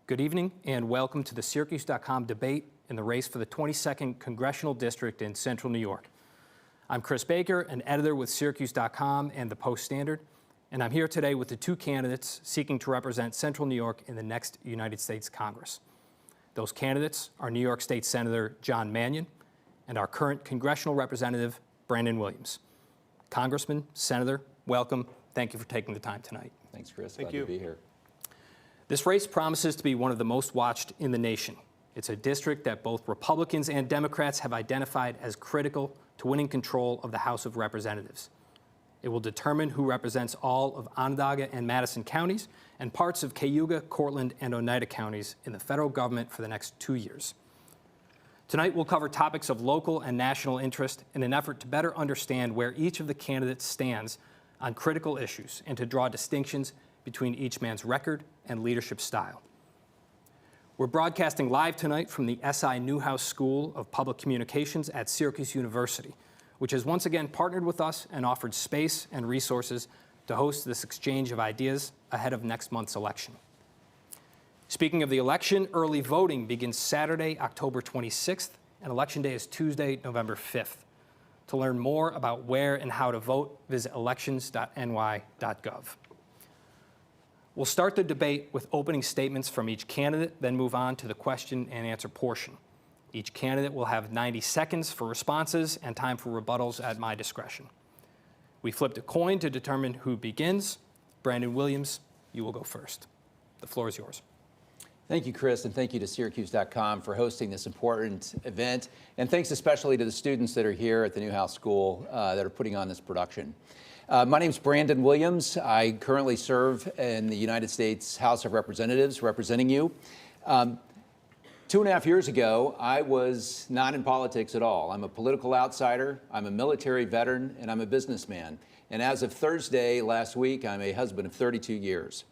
Good evening and welcome to the syracuse.com debate in the race for the 22nd Congressional District in Central New York. I'm Chris Baker, an editor with syracuse.com and the Post-Standard, and I'm here today with the two candidates seeking to represent Central New York in the next United States Congress. Those candidates are New York State Senator John Mannion and our current congressional representative, Brandon Williams. Congressman, Senator, welcome. Thank you for taking the time tonight. Thanks, Chris. Glad to be here. This race promises to be one of the most watched in the nation. It's a district that both Republicans and Democrats have identified as critical to winning control of the House of Representatives. It will determine who represents all of Onondaga and Madison counties and parts of Cayuga, Cortland, and Oneida counties in the federal government for the next 2 years. Tonight, we'll cover topics of local and national interest in an effort to better understand where each of the candidates stands on critical issues and to draw distinctions between each man's record and leadership style. We're broadcasting live tonight from the SI Newhouse School of Public Communications at Syracuse University, which has once again partnered with us and offered space and resources to host this exchange of ideas ahead of next month's election. Speaking of the election, early voting begins Saturday, October 26th, and Election Day is Tuesday, November 5th. To learn more about where and how to vote, visit elections.ny.gov. We'll start the debate with opening statements from each candidate, then move on to the question and answer portion. Each candidate will have 90 seconds for responses and time for rebuttals at my discretion. We flipped a coin to determine who begins. Brandon Williams, you will go first. The floor is yours. Thank you, Chris, and thank you to syracuse.com for hosting this important event. And thanks especially to the students that are here at the Newhouse School that are putting on this production. My name is Brandon Williams. I currently serve in the United States House of Representatives, representing you. 2.5 years ago, I was not in politics at all. I'm a political outsider, I'm a military veteran, and I'm a businessman. And as of Thursday last week, I'm a husband of 32 years.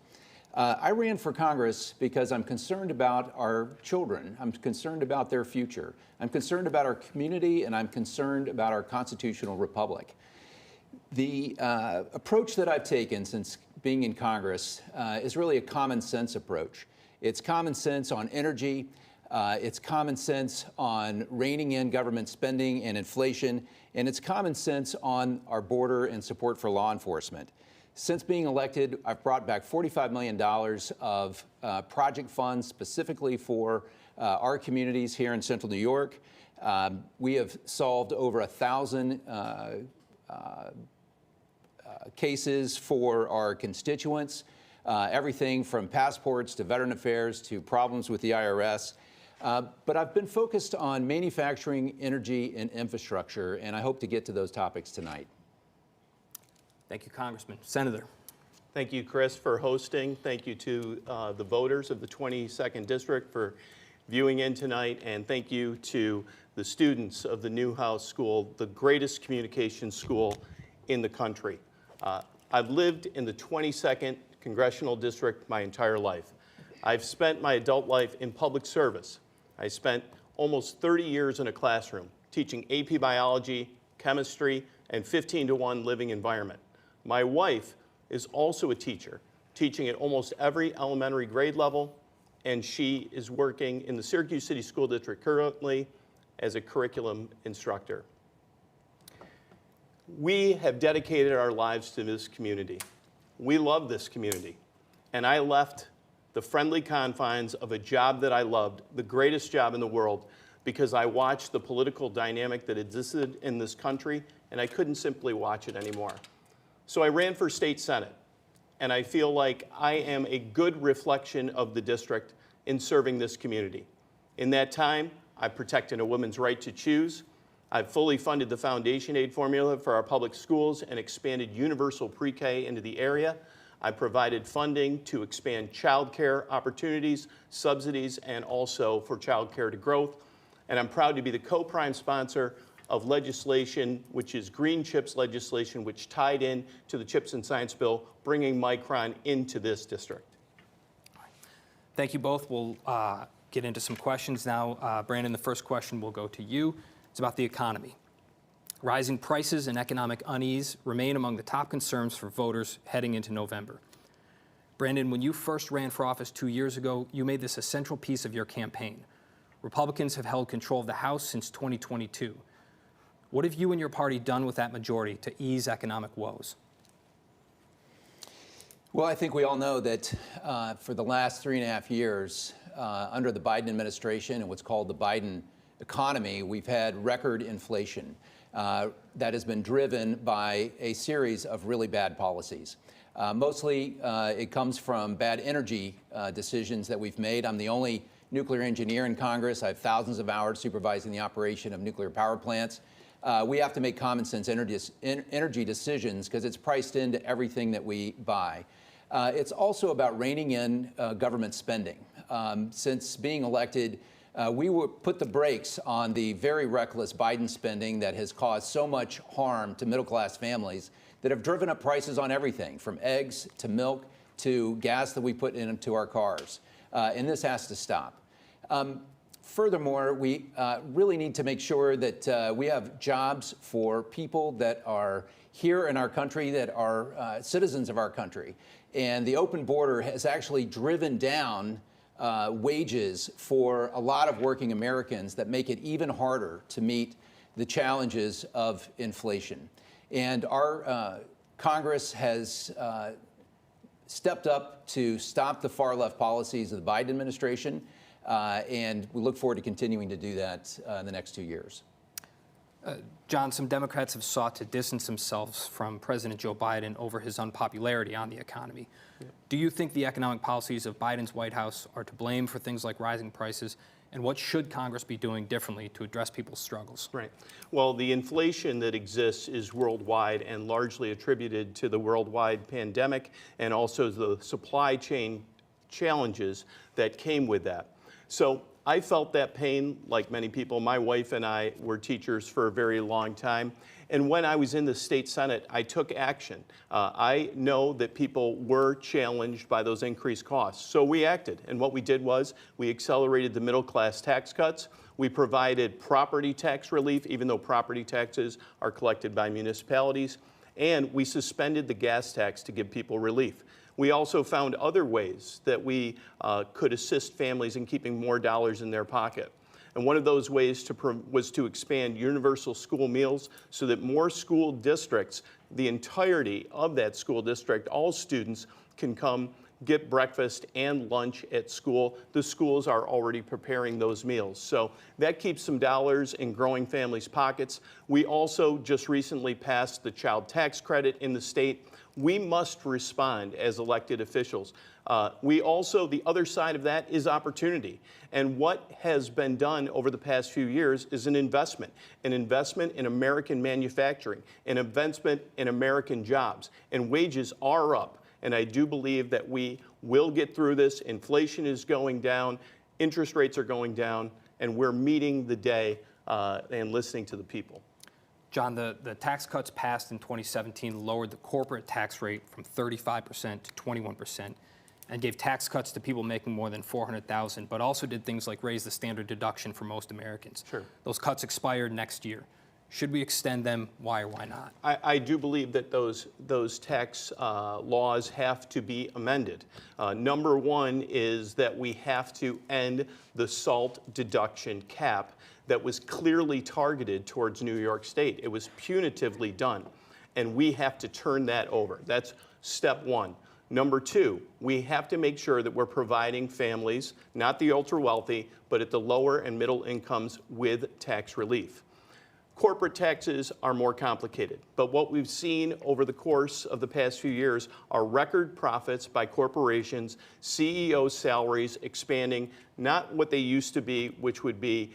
I ran for Congress because I'm concerned about our children. I'm concerned about their future. I'm concerned about our community, and I'm concerned about our constitutional republic. The approach that I've taken since being in Congress is really a common sense approach. It's common sense on energy. It's common sense on reining in government spending and inflation. And it's common sense on our border and support for law enforcement. Since being elected, I've brought back $45 million of project funds specifically for our communities here in Central New York. We have solved over 1,000 cases for our constituents, everything from passports to veteran affairs to problems with the IRS. But I've been focused on manufacturing, energy, and infrastructure, and I hope to get to those topics tonight. Thank you, Congressman. Senator. Thank you, Chris, for hosting. Thank you to the voters of the 22nd District for viewing in tonight, and thank you to the students of the Newhouse School, the greatest communication school in the country. I've lived in the 22nd Congressional District my entire life. I've spent my adult life in public service. I spent almost 30 years in a classroom teaching AP biology, chemistry, and 15-to-1 living environment. My wife is also a teacher, teaching at almost every elementary grade level, and she is working in the Syracuse City School District currently as a curriculum instructor. We have dedicated our lives to this community. We love this community, and I left the friendly confines of a job that I loved, the greatest job in the world, because I watched the political dynamic that existed in this country, and I couldn't simply watch it anymore. So I ran for state senate, and I feel like I am a good reflection of the district in serving this community. In that time, I protected a woman's right to choose. I've fully funded the foundation aid formula for our public schools and expanded universal pre-K into the area. I provided funding to expand child care opportunities, subsidies, and also for child care to growth. And I'm proud to be the co-prime sponsor of legislation, which is green chips legislation, which tied in to the Chips and Science Bill, bringing Micron into this district. Thank you both. We'll get into some questions now. Brandon, the first question will go to you. It's about the economy. Rising prices and economic unease remain among the top concerns for voters heading into November. Brandon, when you first ran for office 2 years ago, you made this a central piece of your campaign. Republicans have held control of the House since 2022. What have you and your party done with that majority to ease economic woes? Well, I think we all know that for the last 3.5 years, under the Biden administration and what's called the Biden economy, we've had record inflation that has been driven by a series of really bad policies. Mostly, it comes from bad energy decisions that we've made. I'm the only nuclear engineer in Congress. I have thousands of hours supervising the operation of nuclear power plants. We have to make common sense energy decisions because it's priced into everything that we buy. It's also about reining in government spending. Since being elected, we put the brakes on the very reckless Biden spending that has caused so much harm to middle-class families that have driven up prices on everything, from eggs to milk to gas that we put into our cars. And this has to stop. Furthermore, we really need to make sure that we have jobs for people that are here in our country, that are citizens of our country. And the open border has actually driven down wages for a lot of working Americans that make it even harder to meet the challenges of inflation. And our Congress has stepped up to stop the far-left policies of the Biden administration, and we look forward to continuing to do that in the next 2 years. John, some Democrats have sought to distance themselves from President Joe Biden over his unpopularity on the economy. Yeah. Do you think the economic policies of Biden's White House are to blame for things like rising prices? And what should Congress be doing differently to address people's struggles? Right. Well, the inflation that exists is worldwide and largely attributed to the worldwide pandemic and also the supply chain challenges that came with that. So I felt that pain like many people. My wife and I were teachers for a very long time. And when I was in the state Senate, I took action. I know that people were challenged by those increased costs. So we acted. And what we did was we accelerated the middle class tax cuts. We provided property tax relief, even though property taxes are collected by municipalities. And we suspended the gas tax to give people relief. We also found other ways that we could assist families in keeping more dollars in their pocket. And one of those ways was to expand universal school meals so that more school districts, the entirety of that school district, all students can come get breakfast and lunch at school. The schools are already preparing those meals. So that keeps some dollars in growing families' pockets. We also just recently passed the child tax credit in the state. We must respond as elected officials. The other side of that is opportunity. And what has been done over the past few years is an investment in American manufacturing, an investment in American jobs. And wages are up. And I do believe that we will get through this. Inflation is going down, interest rates are going down, and we're meeting the day and listening to the people. John, the tax cuts passed in 2017 lowered the corporate tax rate from 35% to 21% and gave tax cuts to people making more than $400,000, but also did things like raise the standard deduction for most Americans. Sure. Those cuts expired next year. Should we extend them? Why or why not? I do believe that those tax laws have to be amended. Number one is that we have to end the SALT deduction cap that was clearly targeted towards New York State. It was punitively done, and we have to turn that over. That's step one. Number two, we have to make sure that we're providing families, not the ultra wealthy, but at the lower and middle incomes with tax relief. Corporate taxes are more complicated, but what we've seen over the course of the past few years are record profits by corporations, CEO salaries expanding, not what they used to be, which would be,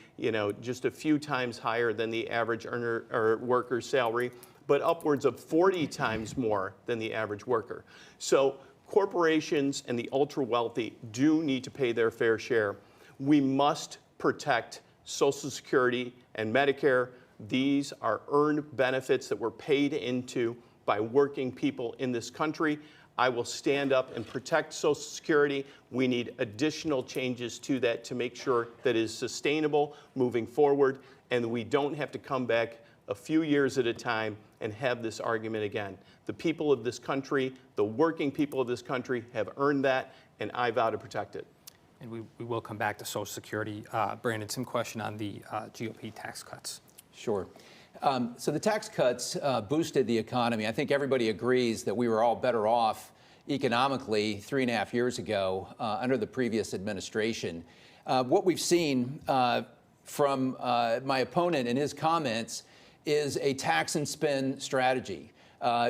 just a few times higher than the average earner or worker's salary, but upwards of 40 times more than the average worker. So corporations and the ultra wealthy do need to pay their fair share. We must protect Social Security and Medicare. These are earned benefits that were paid into by working people in this country. I will stand up and protect Social Security. We need additional changes to that to make sure that it is sustainable moving forward and we don't have to come back a few years at a time and have this argument again. The people of this country, the working people of this country have earned that, and I vow to protect it. And we will come back to Social Security. Brandon, some question on the GOP tax cuts. Sure. So the tax cuts boosted the economy. I think everybody agrees that we were all better off economically 3.5 years ago under the previous administration. What we've seen from my opponent in his comments is a tax and spend strategy.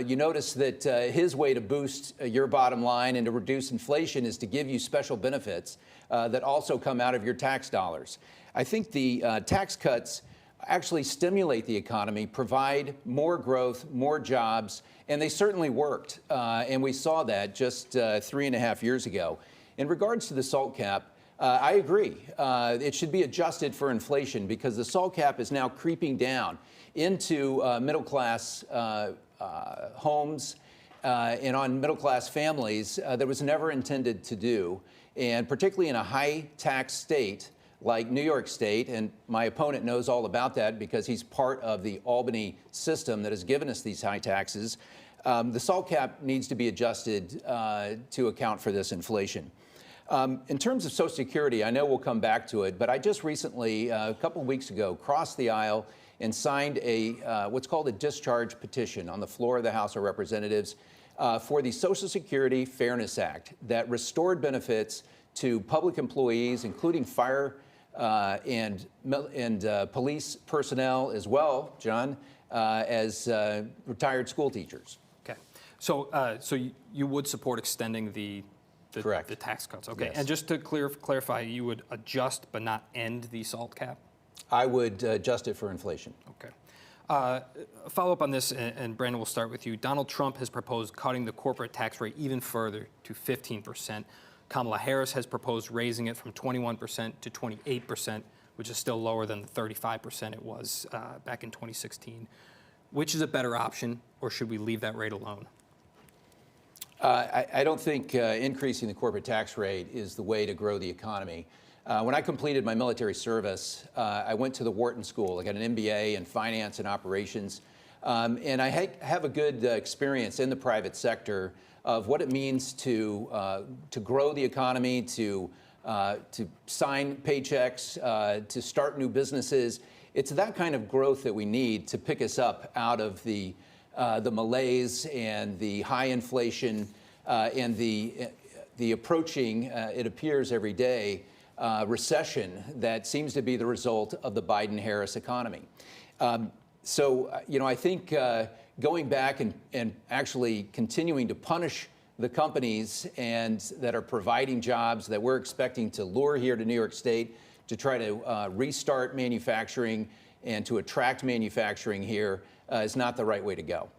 You notice that his way to boost your bottom line and to reduce inflation is to give you special benefits that also come out of your tax dollars. I think the tax cuts actually stimulate the economy, provide more growth, more jobs, and they certainly worked. And we saw that just 3.5 years ago. In regards to the SALT cap, I agree. It should be adjusted for inflation because the SALT cap is now creeping down into middle-class homes and on middle-class families that was never intended to do. And particularly in a high-tax state like New York State, and my opponent knows all about that because he's part of the Albany system that has given us these high taxes, the SALT cap needs to be adjusted to account for this inflation. In terms of Social Security, I know we'll come back to it, but I just recently, a couple of weeks ago, crossed the aisle and signed a what's called a discharge petition on the floor of the House of Representatives for the Social Security Fairness Act that restored benefits to public employees, including fire and police personnel as well, John, as retired school teachers. Okay. So you would support extending the Correct. The tax cuts. Okay. Yes. And just to clarify, you would adjust but not end the SALT cap? I would adjust it for inflation. Okay. Follow up on this, and Brandon, we'll start with you. Donald Trump has proposed cutting the corporate tax rate even further to 15%. Kamala Harris has proposed raising it from 21% to 28%, which is still lower than the 35% it was back in 2016. Which is a better option, or should we leave that rate alone? I don't think increasing the corporate tax rate is the way to grow the economy. When I completed my military service, I went to the Wharton School. I got an MBA in finance and operations. And I have a good experience in the private sector of what it means to grow the economy, to sign paychecks, to start new businesses. It's that kind of growth that we need to pick us up out of the malaise and the high inflation and the approaching, it appears every day, recession that seems to be the result of the Biden-Harris economy. So, I think going back and actually continuing to punish the companies that are providing jobs that we're expecting to lure here to New York State to try to restart manufacturing and to attract manufacturing here is not the right way to go.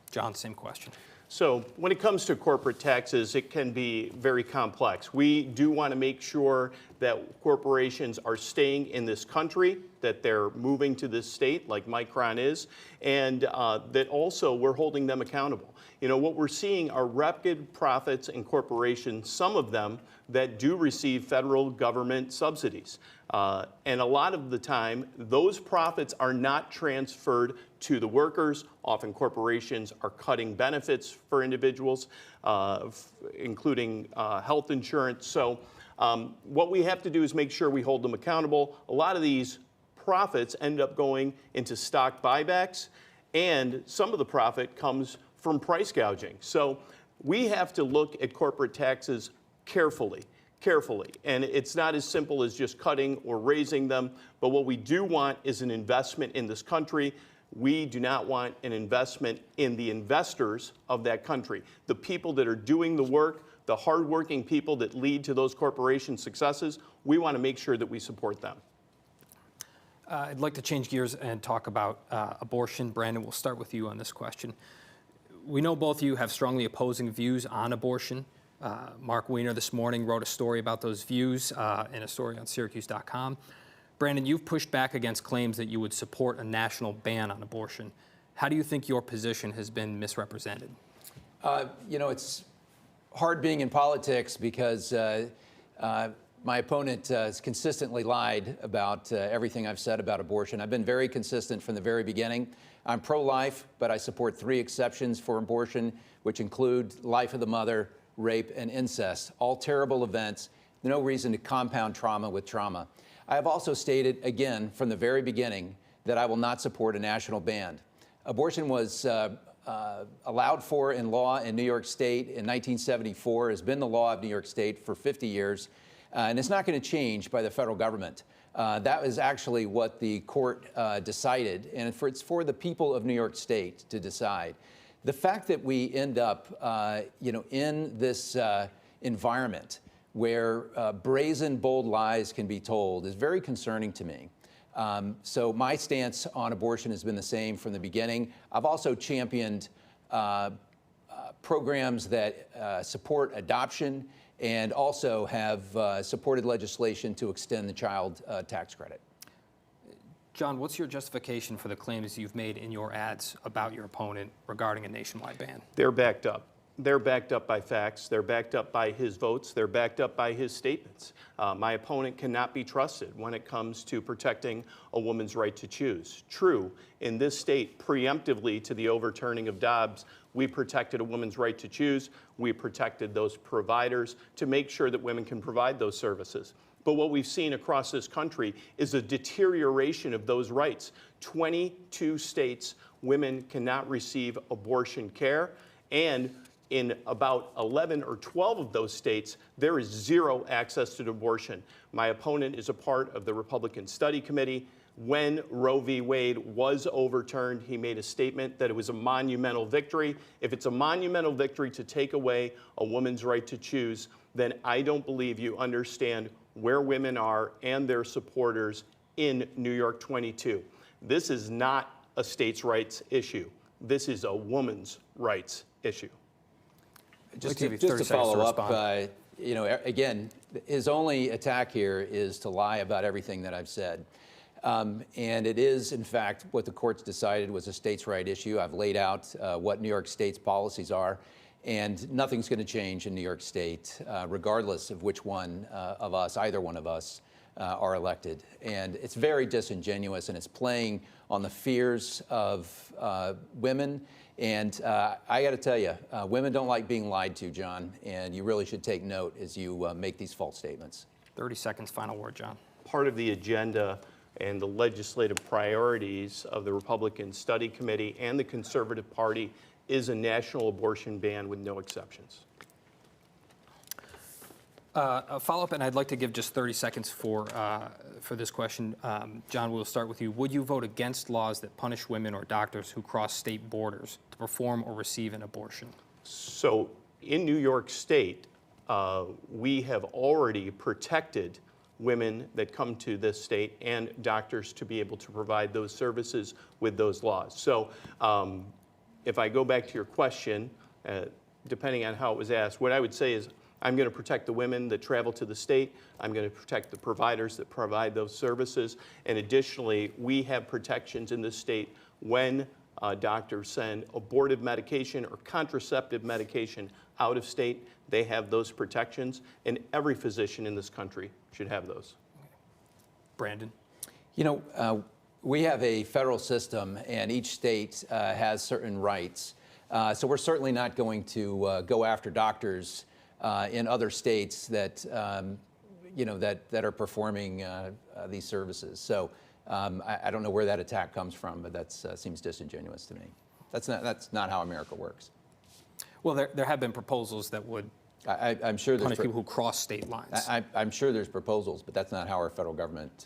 John, same question. So when it comes to corporate taxes, it can be very complex. We do want to make sure that corporations are staying in this country, that they're moving to this state like Micron is, and that also we're holding them accountable. What we're seeing are record profits in corporations, some of them that do receive federal government subsidies. And a lot of the time, those profits are not transferred to the workers. Often corporations are cutting benefits for individuals, including health insurance. So what we have to do is make sure we hold them accountable. A lot of these profits end up going into stock buybacks, and some of the profit comes from price gouging. So we have to look at corporate taxes carefully. And it's not as simple as just cutting or raising them, but what we do want is an investment in this country. We do not want an investment in the investors of that country. The people that are doing the work, the hardworking people that lead to those corporation successes, we want to make sure that we support them. I'd like to change gears and talk about abortion. Brandon, we'll start with you on this question. We know both of you have strongly opposing views on abortion. Mark Weiner this morning wrote a story about those views in a story on syracuse.com. Brandon, you've pushed back against claims that you would support a national ban on abortion. How do you think your position has been misrepresented? You know, it's hard being in politics because my My opponent has consistently lied about everything I've said about abortion. I've been very consistent from the very beginning. I'm pro-life, but I support 3 exceptions for abortion, which include life of the mother, rape, and incest. All terrible events. No reason to compound trauma with trauma. I have also stated, again, from the very beginning, that I will not support a national ban. Abortion was allowed for in law in New York State in 1974, has been the law of New York State for 50 years, and it's not going to change by the federal government. That was actually what the court decided, and it's for the people of New York State to decide. The fact that we end up, in this environment where brazen, bold lies can be told is very concerning to me. So my stance on abortion has been the same from the beginning. I've also championed programs that support adoption and also have supported legislation to extend the child tax credit. John, what's your justification for the claims you've made in your ads about your opponent regarding a nationwide ban? They're backed up. They're backed up by facts. They're backed up by his votes. They're backed up by his statements. My opponent cannot be trusted when it comes to protecting a woman's right to choose. True, in this state, preemptively to the overturning of Dobbs, we protected a woman's right to choose. We protected those providers to make sure that women can provide those services. But what we've seen across this country is a deterioration of those rights. 22 states, women cannot receive abortion care, and in about 11 or 12 of those states, there is zero access to abortion. My opponent is a part of the Republican Study Committee. When Roe v. Wade was overturned, he made a statement that it was a monumental victory. If it's a monumental victory to take away a woman's right to choose, then I don't believe you understand where women are and their supporters in New York 22. This is not a states' rights issue. This is a woman's rights issue. Just to follow up, again, his only attack here is to lie about everything that I've said. And it is, in fact, what the courts decided was a states' right issue. I've laid out what New York State's policies are, and nothing's going to change in New York State, regardless of which one of us, either one of us, are elected. And it's very disingenuous, and it's playing on the fears of women. And I got to tell you, women don't like being lied to, John, and you really should take note as you make these false statements. 30 seconds, final word, John. Part of the agenda and the legislative priorities of the Republican Study Committee and the Conservative Party is a national abortion ban with no exceptions. A follow-up, and I'd like to give just 30 seconds for this question. John, we'll start with you. Would you vote against laws that punish women or doctors who cross state borders to perform or receive an abortion? So in New York State, we have already protected women that come to this state and doctors to be able to provide those services with those laws. So if I go back to your question, depending on how it was asked, what I would say is I'm going to protect the women that travel to the state. I'm going to protect the providers that provide those services. And additionally, we have protections in this state when doctors send abortive medication or contraceptive medication out of state. They have those protections, and every physician in this country should have those. Brandon? You know, we have a federal system, and each state has certain rights. So we're certainly not going to go after doctors in other states that, that are performing these services. So I don't know where that attack comes from, but that seems disingenuous to me. That's not how America works. Well, there have been proposals that would I'm sure punish people who cross state lines. I'm sure there's proposals, but that's not how our federal government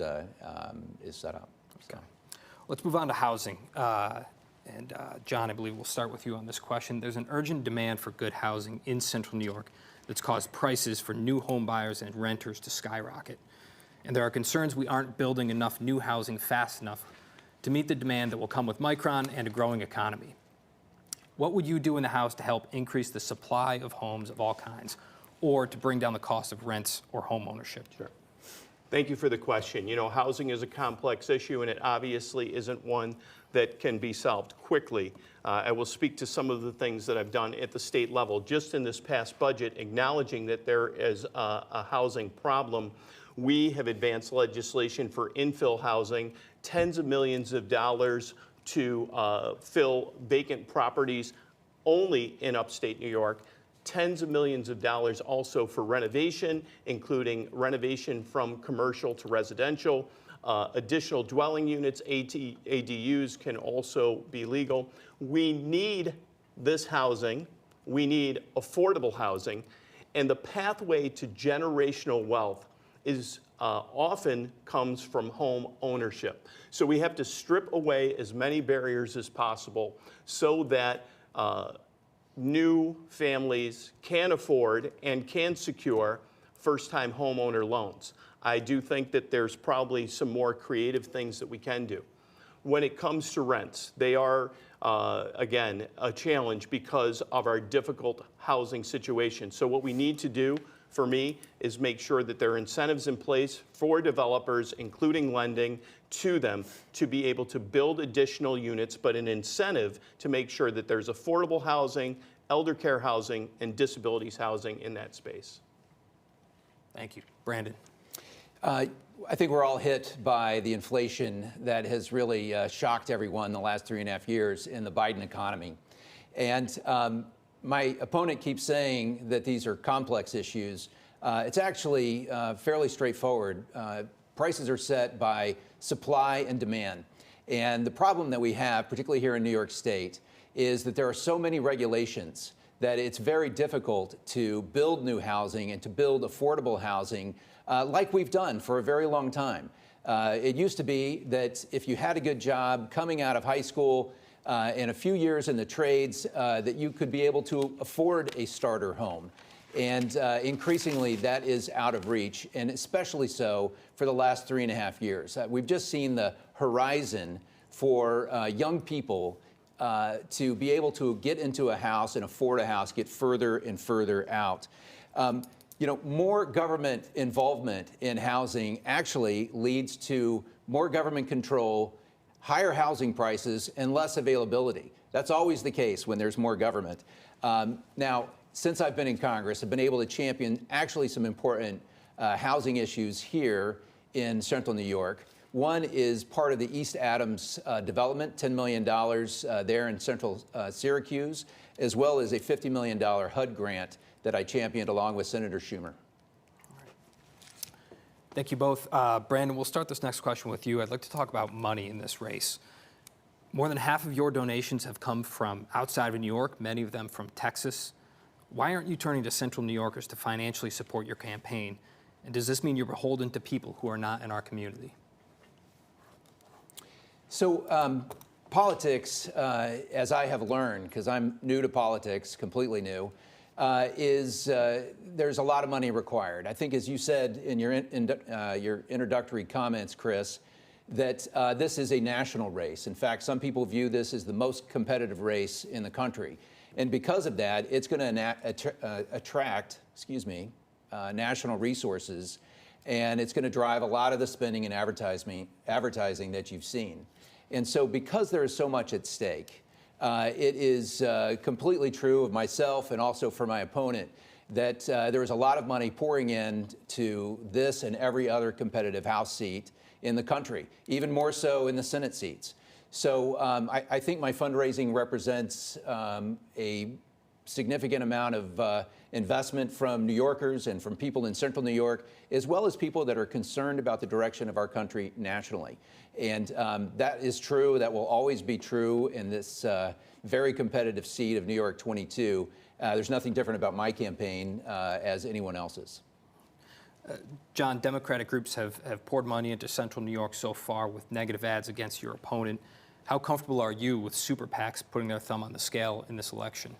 is set up. So. Okay. Let's move on to housing. And John, I believe we'll start with you on this question. There's an urgent demand for good housing in central New York that's caused prices for new home buyers and renters to skyrocket. And there are concerns we aren't building enough new housing fast enough to meet the demand that will come with Micron and a growing economy. What would you do in the House to help increase the supply of homes of all kinds, or to bring down the cost of rents or home ownership? Sure. Thank you for the question. You know, housing is a complex issue, and it obviously isn't one that can be solved quickly. I will speak to some of the things that I've done at the state level. Just in this past budget, acknowledging that there is a housing problem, We have advanced legislation for infill housing, tens of millions of dollars to fill vacant properties only in upstate New York, tens of millions of dollars also for renovation, including renovation from commercial to residential. Additional dwelling units, ADUs, can also be legal. We need this housing. We need affordable housing. And the pathway to generational wealth is often comes from home ownership. So we have to strip away as many barriers as possible so that new families can afford and can secure first-time homeowner loans. I do think that there's probably some more creative things that we can do. When it comes to rents, they are, again, a challenge because of our difficult housing situation. So what we need to do, for me, is make sure that there are incentives in place for developers, including lending to them, to be able to build additional units, but an incentive to make sure that there's affordable housing, elder care housing, and disabilities housing in that space. Thank you. Brandon. I think we're all hit by the inflation that has really shocked everyone the last 3.5 years in the Biden economy. And my opponent keeps saying that these are complex issues. It's actually fairly straightforward. Prices are set by supply and demand. And the problem that we have, particularly here in New York State, is that there are so many regulations that it's very difficult to build new housing and to build affordable housing like we've done for a very long time. It used to be that if you had a good job coming out of high school and a few years in the trades, that you could be able to afford a starter home. And increasingly, that is out of reach, and especially so for the last 3.5 years. We've just seen the horizon for young people to be able to get into a house and afford a house get further and further out. You know, more government involvement in housing actually leads to more government control, higher housing prices, and less availability. That's always the case when there's more government. Now, since I've been in Congress, I've been able to champion actually some important housing issues here in central New York. One is part of the East Adams development, $10 million there in central Syracuse, as well as a $50 million HUD grant that I championed along with Senator Schumer. Thank you both. Brandon, we'll start this next question with you. I'd like to talk about money in this race. More than half of your donations have come from outside of New York, many of them from Texas. Why aren't you turning to central New Yorkers to financially support your campaign? And does this mean you're beholden to people who are not in our community? So politics, as I have learned, because I'm new to politics, completely new, there's a lot of money required. I think, as you said in your introductory comments, Chris, that this is a national race. In fact, some people view this as the most competitive race in the country. And because of that, it's going to attract, national resources, and it's going to drive a lot of the spending and advertising that you've seen. And so because there is so much at stake, it is completely true of myself and also for my opponent that there is a lot of money pouring into this and every other competitive House seat in the country, even more so in the Senate seats. So I think my fundraising represents a significant amount of investment from New Yorkers and from people in central New York, as well as people that are concerned about the direction of our country nationally. And that is true. That will always be true in this very competitive seat of New York 22. There's nothing different about my campaign as anyone else's. John, Democratic groups have poured money into central New York so far with negative ads against your opponent. How comfortable are you with super PACs putting their thumb on the scale in this election?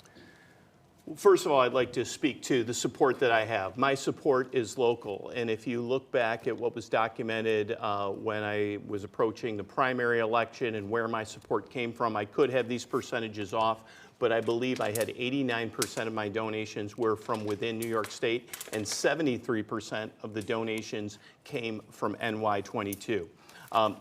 First of all, I'd like to speak to the support that I have. My support is local, and if you look back at what was documented when I was approaching the primary election and where my support came from, I could have these percentages off, but I believe I had 89% of my donations were from within New York State, and 73% of the donations came from NY22.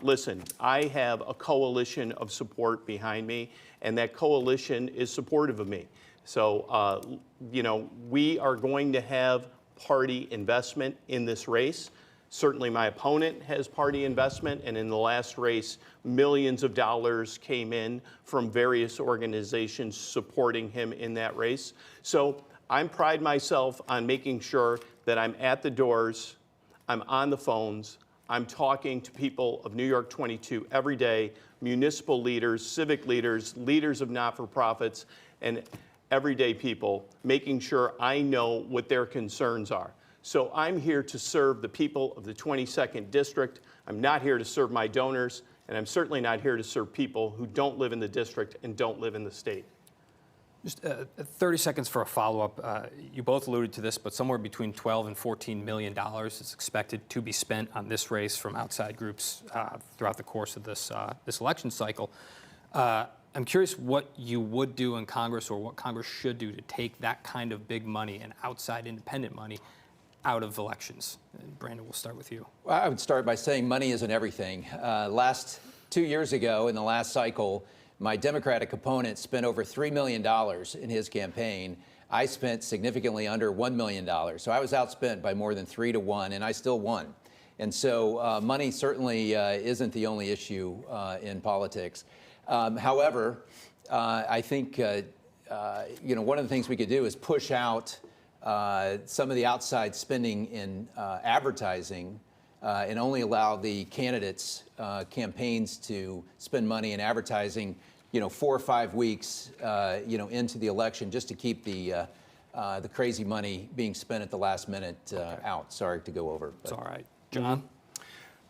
Listen, I have a coalition of support behind me, and that coalition is supportive of me. So, you know, we are going to have party investment in this race. Certainly my opponent has party investment, and in the last race, millions of dollars came in from various organizations supporting him in that race. So I pride myself on making sure that I'm at the doors, I'm on the phones, I'm talking to people of New York 22 every day, municipal leaders, civic leaders, leaders of not-for-profits, and everyday people, making sure I know what their concerns are. So I'm here to serve the people of the 22nd District. I'm not here to serve my donors, and I'm certainly not here to serve people who don't live in the district and don't live in the state. Just 30 seconds for a follow-up. You both alluded to this, but somewhere between $12 and $14 million is expected to be spent on this race from outside groups throughout the course of this election cycle. I'm curious what you would do in Congress, or what Congress should do to take that kind of big money and outside independent money out of elections. And Brandon, we'll start with you. Well, I would start by saying money isn't everything. Last 2 years ago, in the last cycle, my Democratic opponent spent over $3 million in his campaign. I spent significantly under $1 million. So I was outspent by more than 3 to 1, and I still won. And so money certainly isn't the only issue in politics. However, I think one of the things we could do is push out some of the outside spending in advertising and only allow the candidates' campaigns to spend money in advertising, 4 or 5 weeks, into the election, just to keep the crazy money being spent at the last minute out. Sorry to go over. It's all right. John?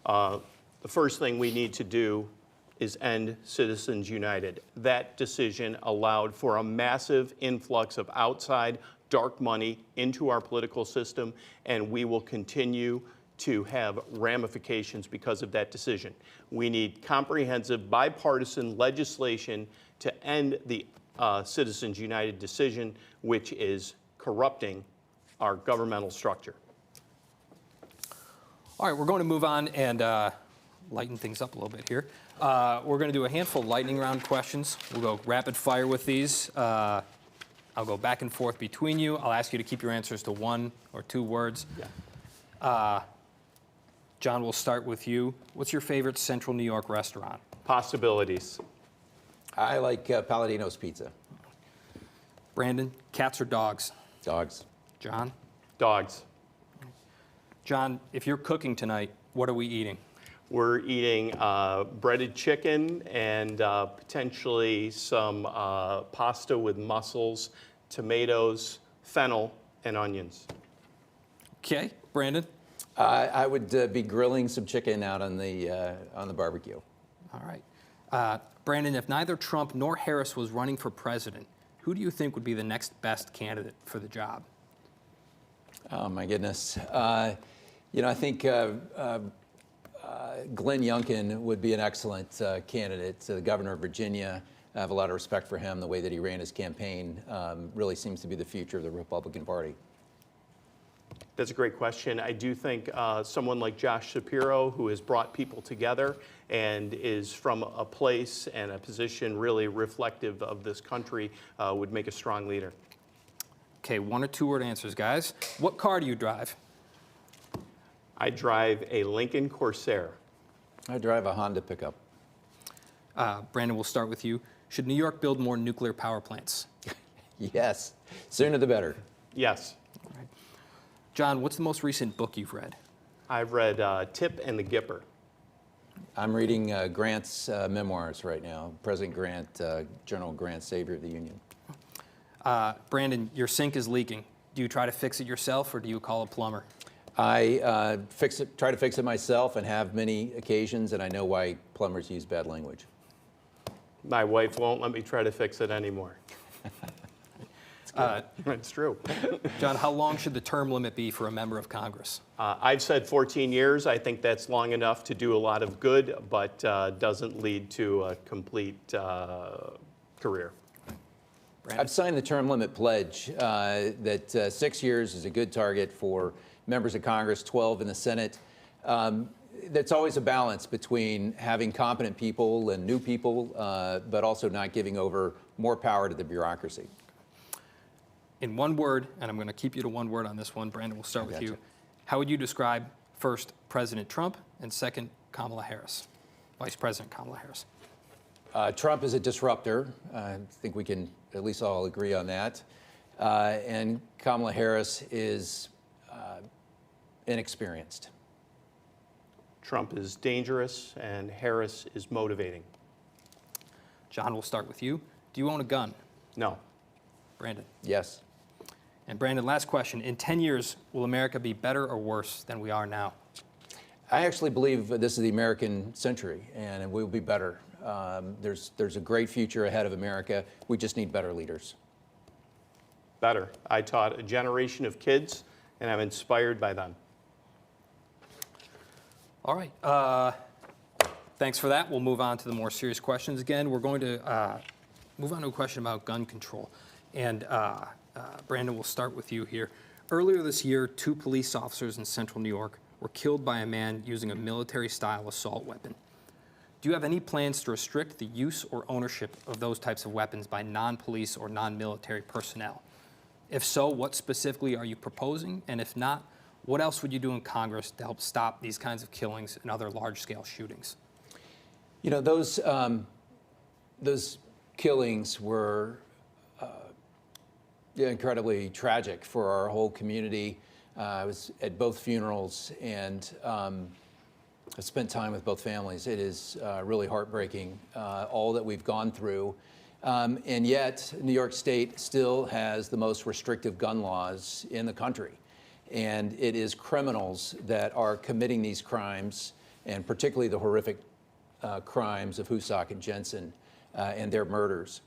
The first thing we need to do is end Citizens United. That decision allowed for a massive influx of outside dark money into our political system, and we will continue to have ramifications because of that decision. We need comprehensive bipartisan legislation to end the Citizens United decision, which is corrupting our governmental structure. All right, we're going to move on and lighten things up a little bit here. We're going to do a handful of lightning round questions. We'll go rapid fire with these. I'll go back and forth between you. I'll ask you to keep your answers to 1 or 2 words. Yeah. John, we'll start with you. What's your favorite Central New York restaurant? Possibilities. I like Palladino's Pizza. Brandon, cats or dogs? Dogs. John? Dogs. John, if you're cooking tonight, what are we eating? We're eating breaded chicken and potentially some pasta with mussels, tomatoes, fennel, and onions. Okay, Brandon? I would be grilling some chicken out on the barbecue. All right. Brandon, if neither Trump nor Harris was running for president, who do you think would be the next best candidate for the job? Oh, my goodness. I think Glenn Youngkin would be an excellent candidate. The governor of Virginia. I have a lot of respect for him. The way that he ran his campaign really seems to be the future of the Republican Party. That's a great question. I do think someone like Josh Shapiro, who has brought people together and is from a place and a position really reflective of this country, would make a strong leader. Okay, 1 or 2 word answers, guys. What car do you drive? I drive a Lincoln Corsair. I drive a Honda pickup. Brandon, we'll start with you. Should New York build more nuclear power plants? Yes, sooner the better. Yes. All right. John, what's the most recent book you've read? I've read Tip and the Gipper. I'm reading Grant's memoirs right now. President Grant, General Grant, Savior of the Union. Brandon, your sink is leaking. Do you try to fix it yourself, or do you call a plumber? I try to fix it myself, and have many occasions, and I know why plumbers use bad language. My wife won't let me try to fix it anymore. It's true. John, how long should the term limit be for a member of Congress? I've said 14 years. I think that's long enough to do a lot of good, but doesn't lead to a complete career. Brandon? I've signed the term limit pledge that 6 years is a good target for members of Congress, 12 in the Senate. That's always a balance between having competent people and new people, but also not giving over more power to the bureaucracy. In 1 word, and I'm going to keep you to 1 word on this one, Brandon, we'll start with you. How would you describe, first, President Trump, and second, Kamala Harris, Vice President Kamala Harris? Trump is a disruptor. I think we can at least all agree on that. And Kamala Harris is inexperienced. Trump is dangerous and Harris is motivating. John, we'll start with you. Do you own a gun? No. Brandon? Yes. And Brandon, last question. In 10 years, will America be better or worse than we are now? I actually believe this is the American century, and it will be better. There's a great future ahead of America. We just need better leaders. Better. I taught a generation of kids, and I'm inspired by them. All right. Thanks for that. We'll move on to the more serious questions again. We're going to move on to a question about gun control. And Brandon, we'll start with you here. Earlier this year, 2 police officers in central New York were killed by a man using a military-style assault weapon. Do you have any plans to restrict the use or ownership of those types of weapons by non-police or non-military personnel? If so, what specifically are you proposing? And if not, what else would you do in Congress to help stop these kinds of killings and other large-scale shootings? You know, those killings were incredibly tragic for our whole community. I was at both funerals, and I spent time with both families. It is really heartbreaking, all that we've gone through. And yet, New York State still has the most restrictive gun laws in the country. And it is criminals that are committing these crimes, and particularly the horrific crimes of Husak and Jensen and their murders.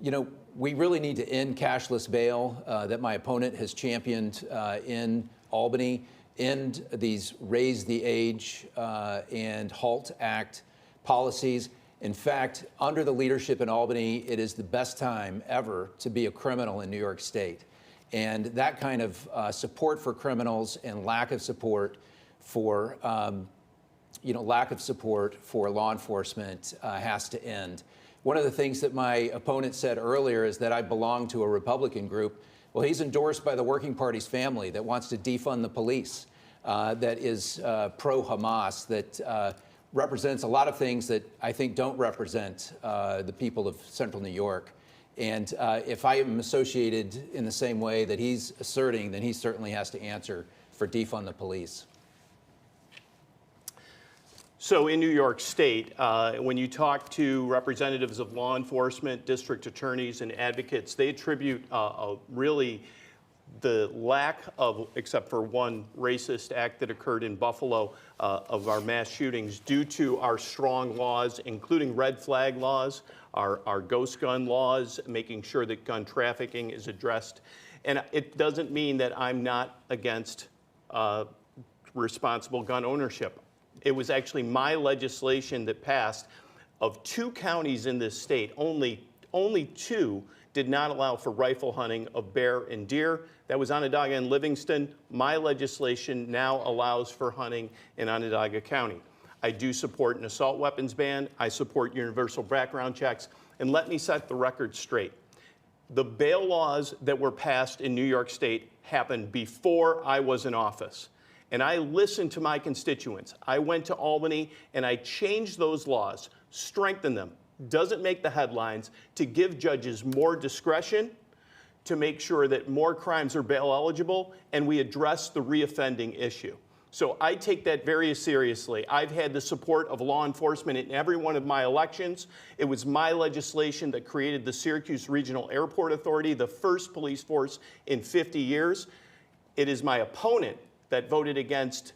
You know, we really need to end cashless bail that my opponent has championed in Albany, end these Raise the Age and HALT Act policies. In fact, under the leadership in Albany, it is the best time ever to be a criminal in New York State. And that kind of support for criminals and lack of support for, lack of support for law enforcement has to end. One of the things that my opponent said earlier is that I belong to a Republican group. Well, he's endorsed by the Working Party's family that wants to defund the police, that is pro-Hamas, that represents a lot of things that I think don't represent the people of Central New York. And if I am associated in the same way that he's asserting, then he certainly has to answer for defund the police. So in New York State, when you talk to representatives of law enforcement, district attorneys, and advocates, they attribute really the lack of, except for one racist act that occurred in Buffalo, of our mass shootings due to our strong laws, including red flag laws, our ghost gun laws, making sure that gun trafficking is addressed. And it doesn't mean that I'm not against responsible gun ownership. It was actually my legislation that passed. Of 2 counties in this state, only 2 did not allow for rifle hunting of bear and deer. That was Onondaga and Livingston. My legislation now allows for hunting in Onondaga County. I do support an assault weapons ban. I support universal background checks. And let me set the record straight. The bail laws that were passed in New York State happened before I was in office. And I listened to my constituents. I went to Albany and I changed those laws, strengthened them. Doesn't make the headlines, to give judges more discretion, to make sure that more crimes are bail eligible, and we address the reoffending issue. So I take that very seriously. I've had the support of law enforcement in every one of my elections. It was my legislation that created the Syracuse Regional Airport Authority, the first police force in 50 years. It is my opponent that voted against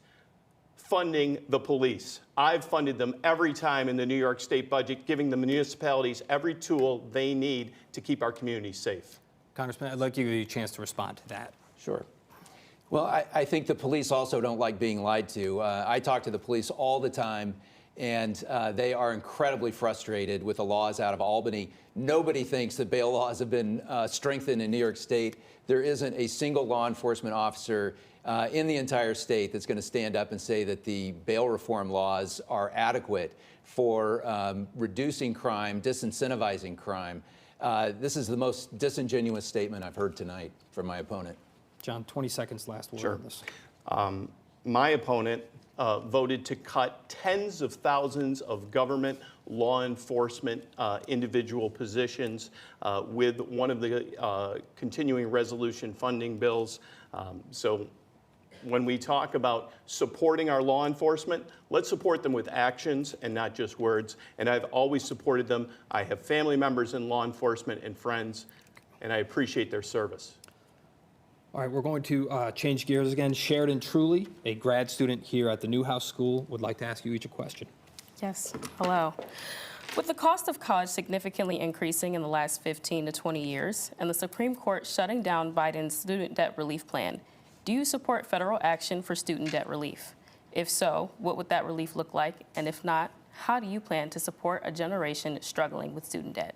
funding the police. I've funded them every time in the New York State budget, giving the municipalities every tool they need to keep our communities safe. Congressman, I'd like to give you a chance to respond to that. Sure. Well, I think the police also don't like being lied to. I talk to the police all the time, and they are incredibly frustrated with the laws out of Albany. Nobody thinks that bail laws have been strengthened in New York State. There isn't a single law enforcement officer in the entire state that's going to stand up and say that the bail reform laws are adequate for reducing crime, disincentivizing crime. This is the most disingenuous statement I've heard tonight from my opponent. John, 20 seconds last word Sure. on this. my opponent voted to cut tens of thousands of government law enforcement individual positions with one of the continuing resolution funding bills. So when we talk about supporting our law enforcement, let's support them with actions and not just words. And I've always supported them. I have family members in law enforcement and friends, and I appreciate their service. All right, we're going to change gears again. Sheridan Truly, a grad student here at the Newhouse School, would like to ask you each a question. Yes, hello. With the cost of college significantly increasing in the last 15 to 20 years, and the Supreme Court shutting down Biden's student debt relief plan, do you support federal action for student debt relief? If so, what would that relief look like? And if not, how do you plan to support a generation struggling with student debt?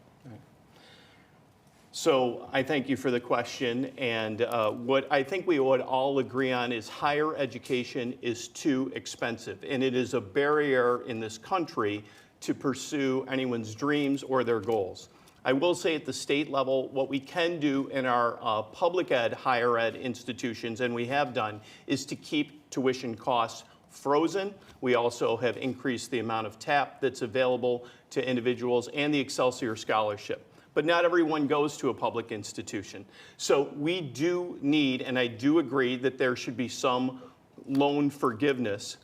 So I thank you for the question, and what I think we would all agree on is higher education is too expensive, and it is a barrier in this country to pursue anyone's dreams or their goals. I will say at the state level, what we can do in our public ed, higher ed institutions, and we have done, is to keep tuition costs frozen. We also have increased the amount of TAP that's available to individuals and the Excelsior Scholarship. But not everyone goes to a public institution. So we do need, and I do agree that there should be some loan forgiveness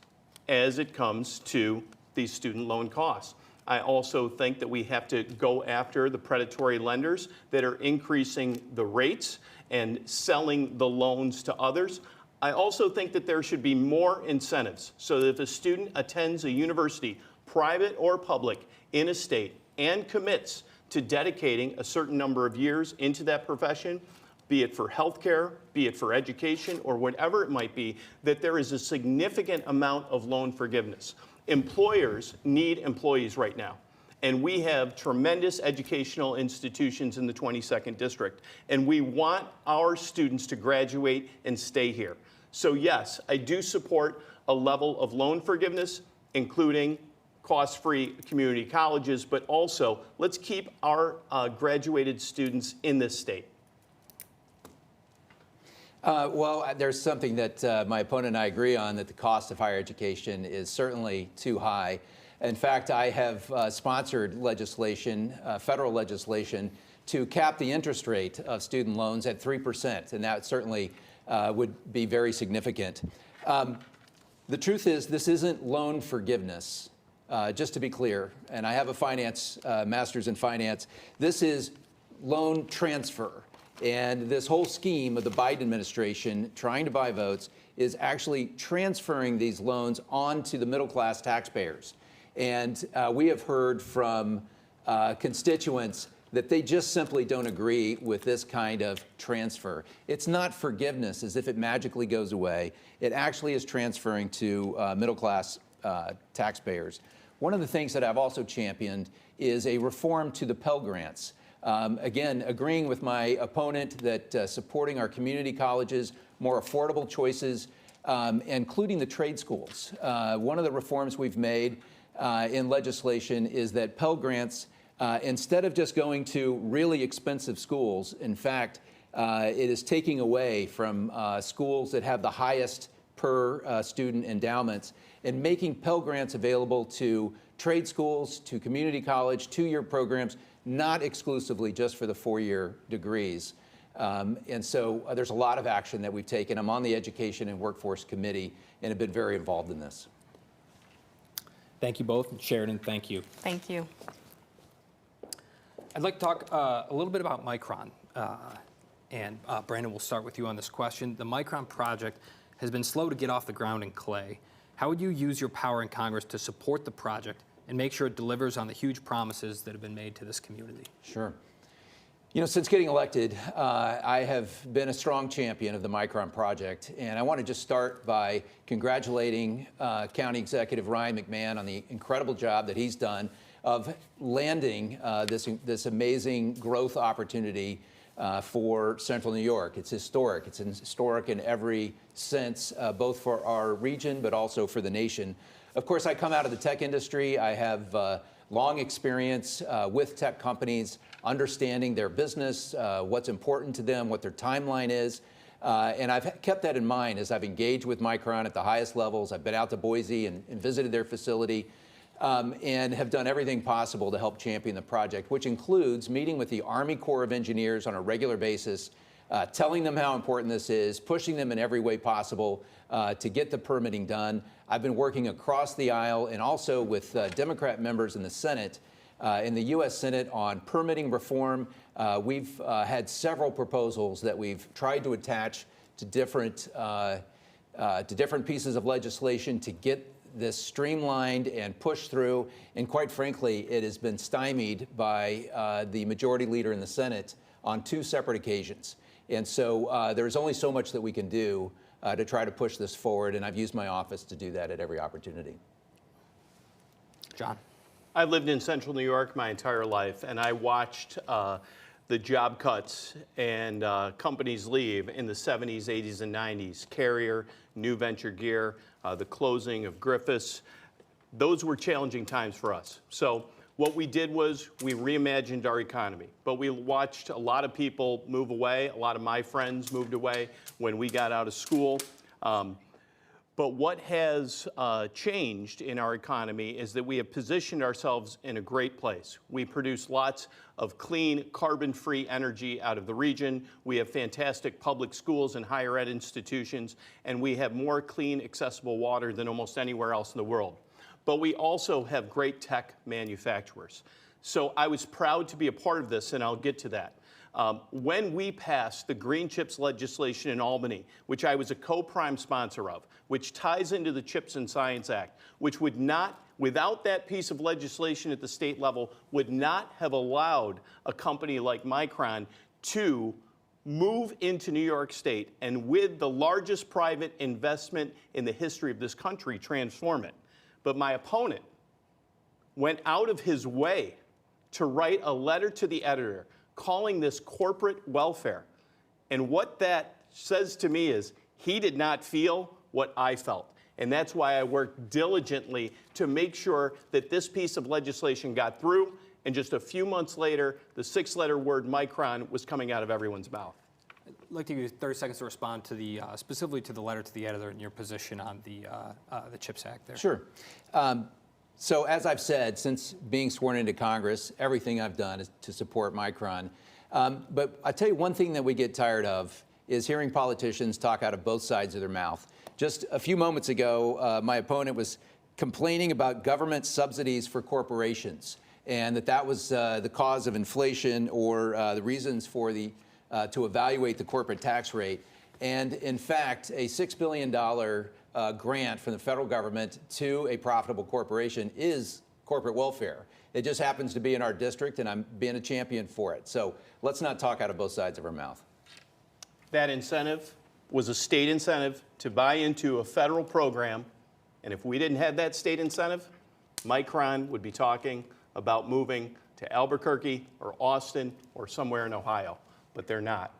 as it comes to these student loan costs. I also think that we have to go after the predatory lenders that are increasing the rates and selling the loans to others. I also think that there should be more incentives so that if a student attends a university, private or public, in a state and commits to dedicating a certain number of years into that profession, be it for healthcare, be it for education, or whatever it might be, that there is a significant amount of loan forgiveness. Employers need employees right now, and we have tremendous educational institutions in the 22nd District, and we want our students to graduate and stay here. So yes, I do support a level of loan forgiveness, including cost-free community colleges, but also let's keep our graduated students in this state. Well, there's something that my opponent and I agree on, that the cost of higher education is certainly too high. In fact, I have sponsored legislation, federal legislation, to cap the interest rate of student loans at 3%, and that certainly would be very significant. The truth is, this isn't loan forgiveness. Just to be clear, and I have a finance, master's in finance, this is loan transfer. And this whole scheme of the Biden administration trying to buy votes is actually transferring these loans onto the middle-class taxpayers. And we have heard from constituents that they just simply don't agree with this kind of transfer. It's not forgiveness as if it magically goes away. It actually is transferring to middle-class taxpayers. One of the things that I've also championed is a reform to the Pell Grants. Again, agreeing with my opponent that supporting our community colleges, more affordable choices, including the trade schools. One of the reforms we've made in legislation is that Pell Grants, instead of just going to really expensive schools, in fact, it is taking away from schools that have the highest per student endowments and making Pell Grants available to trade schools, to community college, two-year programs, not exclusively just for the four-year degrees. And so there's a lot of action that we've taken. I'm on the Education and Workforce Committee and have been very involved in this. Thank you both. And Sheridan, thank you. Thank you. I'd like to talk a little bit about Micron. And Brandon, we'll start with you on this question. The Micron project has been slow to get off the ground in Clay. How would you use your power in Congress to support the project and make sure it delivers on the huge promises that have been made to this community? Sure. You know, since getting elected, I have been a strong champion of the Micron project, and I want to just start by congratulating County Executive Ryan McMahon on the incredible job that he's done of landing this amazing growth opportunity for Central New York. It's historic. It's historic in every sense, both for our region, but also for the nation. Of course, I come out of the tech industry. I have long experience with tech companies, understanding their business, what's important to them, what their timeline is. And I've kept that in mind as I've engaged with Micron at the highest levels. I've been out to Boise and visited their facility and have done everything possible to help champion the project, which includes meeting with the Army Corps of Engineers on a regular basis, telling them how important this is, pushing them in every way possible to get the permitting done. I've been working across the aisle and also with Democrat members in the Senate, in the U.S. Senate on permitting reform. We've had several proposals that we've tried to attach to different pieces of legislation to get this streamlined and pushed through. And quite frankly, it has been stymied by the majority leader in the Senate on 2 separate occasions. And so there's only so much that we can do to try to push this forward, and I've used my office to do that at every opportunity. John. I lived in central New York my entire life, and I watched the job cuts and companies leave in the 70s, 80s, and 90s. Carrier, New Venture Gear, the closing of Griffiths. Those were challenging times for us. So what we did was we reimagined our economy, but we watched a lot of people move away. A lot of my friends moved away when we got out of school. But what has changed in our economy is that we have positioned ourselves in a great place. We produce lots of clean, carbon-free energy out of the region. We have fantastic public schools and higher ed institutions, and we have more clean, accessible water than almost anywhere else in the world. But we also have great tech manufacturers. So I was proud to be a part of this, and I'll get to that. When we passed the Green Chips legislation in Albany, which I was a co-prime sponsor of, which ties into the Chips and Science Act, which would not, without that piece of legislation at the state level, would not have allowed a company like Micron to move into New York State and with the largest private investment in the history of this country, transform it. But my opponent went out of his way to write a letter to the editor calling this corporate welfare. And what that says to me is he did not feel what I felt. And that's why I worked diligently to make sure that this piece of legislation got through. And just a few months later, the 6-letter word Micron was coming out of everyone's mouth. I'd like to give you 30 seconds to respond to the, specifically to the letter to the editor and your position on the CHIPS Act there. Sure. So as I've said, since being sworn into Congress, everything I've done is to support Micron. But I tell you one thing that we get tired of is hearing politicians talk out of both sides of their mouth. Just a few moments ago, my opponent was complaining about government subsidies for corporations and that was the cause of inflation or the reasons for the to evaluate the corporate tax rate. And in fact, a $6 billion grant from the federal government to a profitable corporation is corporate welfare. It just happens to be in our district, and I'm being a champion for it. So let's not talk out of both sides of our mouth. That incentive was a state incentive to buy into a federal program. And if we didn't have that state incentive, Micron would be talking about moving to Albuquerque or Austin or somewhere in Ohio. But they're not.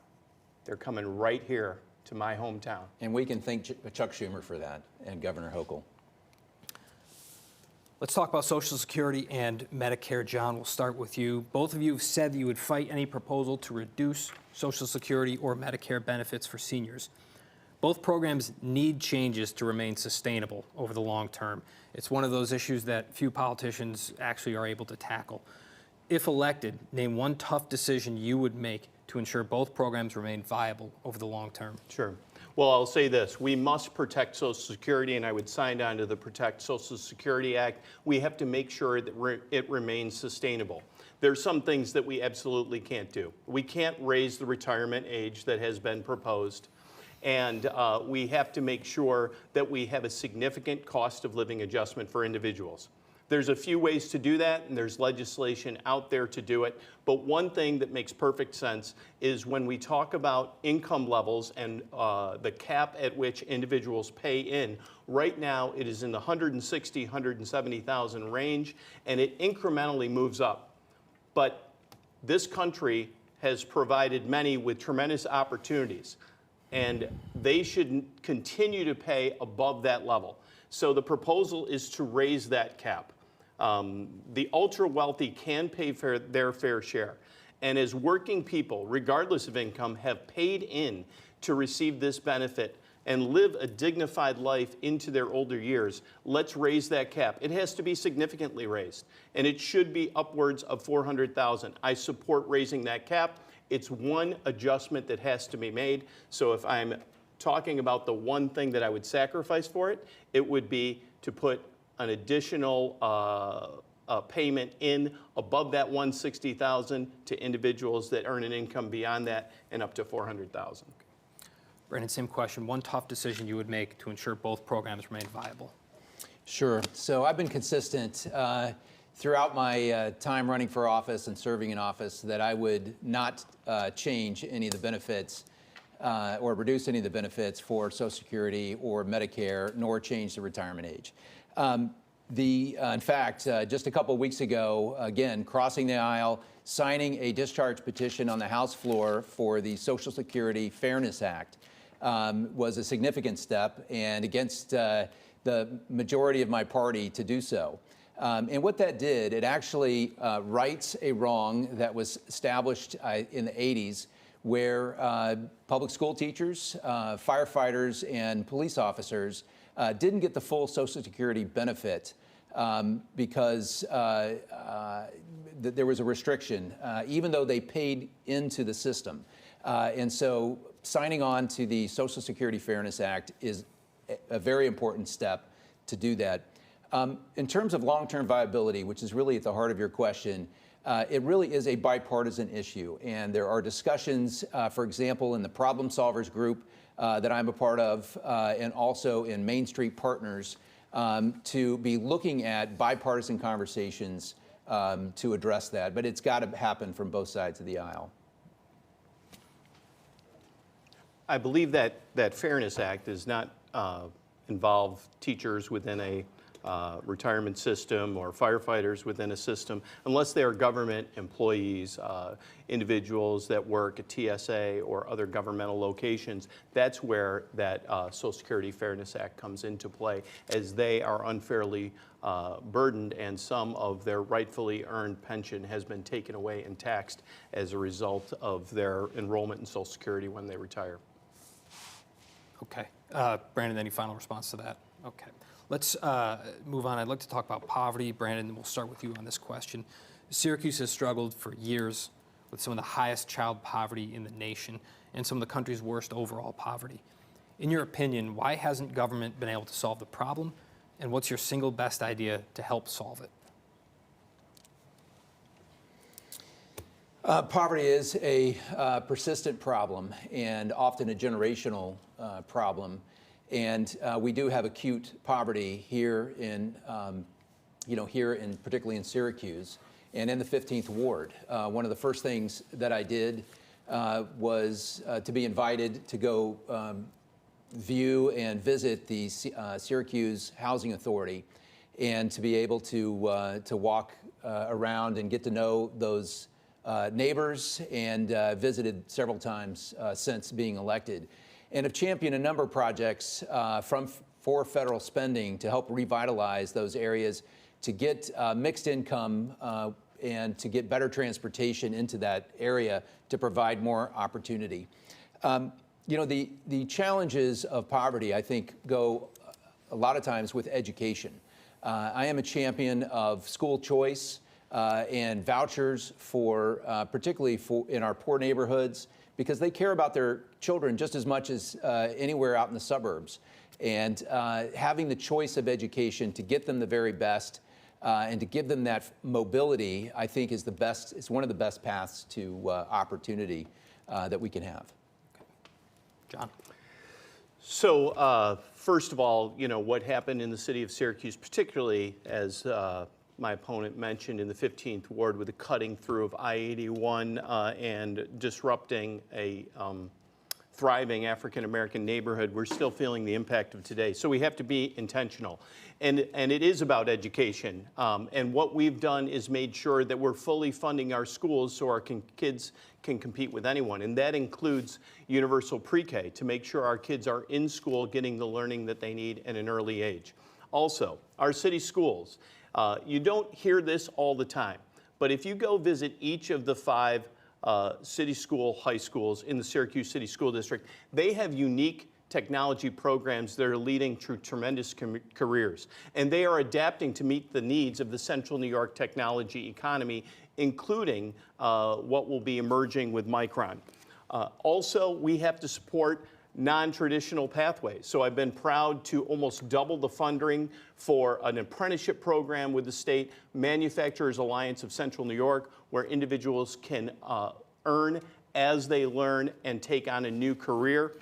They're coming right here to my hometown. And we can thank Chuck Schumer for that and Governor Hochul. Let's talk about Social Security and Medicare. John, we'll start with you. Both of you have said that you would fight any proposal to reduce Social Security or Medicare benefits for seniors. Both programs need changes to remain sustainable over the long term. It's one of those issues that few politicians actually are able to tackle. If elected, name one tough decision you would make to ensure both programs remain viable over the long term. Sure. Well, I'll say this. We must protect Social Security, and I would sign on to the Protect Social Security Act. We have to make sure that it remains sustainable. There's some things that we absolutely can't do. We can't raise the retirement age that has been proposed. And we have to make sure that we have a significant cost of living adjustment for individuals. There's a few ways to do that, and there's legislation out there to do it. But one thing that makes perfect sense is when we talk about income levels and the cap at which individuals pay in, right now it is in the 160, 170,000 range, and it incrementally moves up. But this country has provided many with tremendous opportunities, and they should continue to pay above that level. So the proposal is to raise that cap. The ultra-wealthy can pay their fair share. And as working people, regardless of income, have paid in to receive this benefit and live a dignified life into their older years, let's raise that cap. It has to be significantly raised, and it should be upwards of $400,000. I support raising that cap. It's one adjustment that has to be made. So if I'm talking about the one thing that I would sacrifice for it, it would be to put an additional payment in above that $160,000 to individuals that earn an income beyond that and up to $400,000. Brandon, same question. One tough decision you would make to ensure both programs remain viable? Sure. So I've been consistent throughout my time running for office and serving in office that I would not change any of the benefits or reduce any of the benefits for Social Security or Medicare, nor change the retirement age. In fact, just a couple of weeks ago, again, crossing the aisle, signing a discharge petition on the House floor for the Social Security Fairness Act was a significant step, and against the majority of my party to do so. And what that did, it actually rights a wrong that was established in the 80s, where public school teachers, firefighters, and police officers didn't get the full Social Security benefit because there was a restriction, even though they paid into the system. And so signing on to the Social Security Fairness Act is a very important step to do that. In terms of long-term viability, which is really at the heart of your question, it really is a bipartisan issue. And there are discussions, for example, in the Problem Solvers group that I'm a part of, and also in Main Street Partners, to be looking at bipartisan conversations to address that. But it's got to happen from both sides of the aisle. I believe that Fairness Act does not involve teachers within a retirement system or firefighters within a system, unless they are government employees, individuals that work at TSA or other governmental locations. That's where that Social Security Fairness Act comes into play, as they are unfairly burdened and some of their rightfully earned pension has been taken away and taxed as a result of their enrollment in Social Security when they retire. Okay. Brandon, any final response to that? Okay. Let's move on. I'd like to talk about poverty. Brandon, we'll start with you on this question. Syracuse has struggled for years with some of the highest child poverty in the nation and some of the country's worst overall poverty. In your opinion, why hasn't government been able to solve the problem, and what's your single best idea to help solve it? Poverty is a persistent problem and often a generational problem. And we do have acute poverty here in, particularly in Syracuse and in the 15th Ward. One of the first things that I did was to be invited to go view and visit the Syracuse Housing Authority, and to be able to walk around and get to know those neighbors, and visited several times since being elected, and have championed a number of projects for federal spending to help revitalize those areas, to get mixed income and to get better transportation into that area to provide more opportunity. The challenges of poverty, I think, go a lot of times with education. I am a champion of school choice and vouchers for, particularly in our poor neighborhoods, because they care about their children just as much as anywhere out in the suburbs. And having the choice of education to get them the very best and to give them that mobility, I think is one of the best paths to opportunity that we can have. Okay. John? So first of all, what happened in the city of Syracuse, particularly as my opponent mentioned in the 15th Ward, with the cutting through of I-81 and disrupting a thriving African-American neighborhood, we're still feeling the impact of today. So we have to be intentional. And it is about education. And what we've done is made sure that we're fully funding our schools so our kids can compete with anyone. And that includes universal pre-K, to make sure our kids are in school getting the learning that they need at an early age. Also, our city schools. You don't hear this all the time, but if you go visit each of the 5 city school high schools in the Syracuse City School District. They have unique technology programs that are leading to tremendous careers. And they are adapting to meet the needs of the Central New York technology economy, including what will be emerging with Micron. Also, we have to support non-traditional pathways. So I've been proud to almost double the funding for an apprenticeship program with the state, Manufacturers Alliance of Central New York, where individuals can earn as they learn and take on a new career.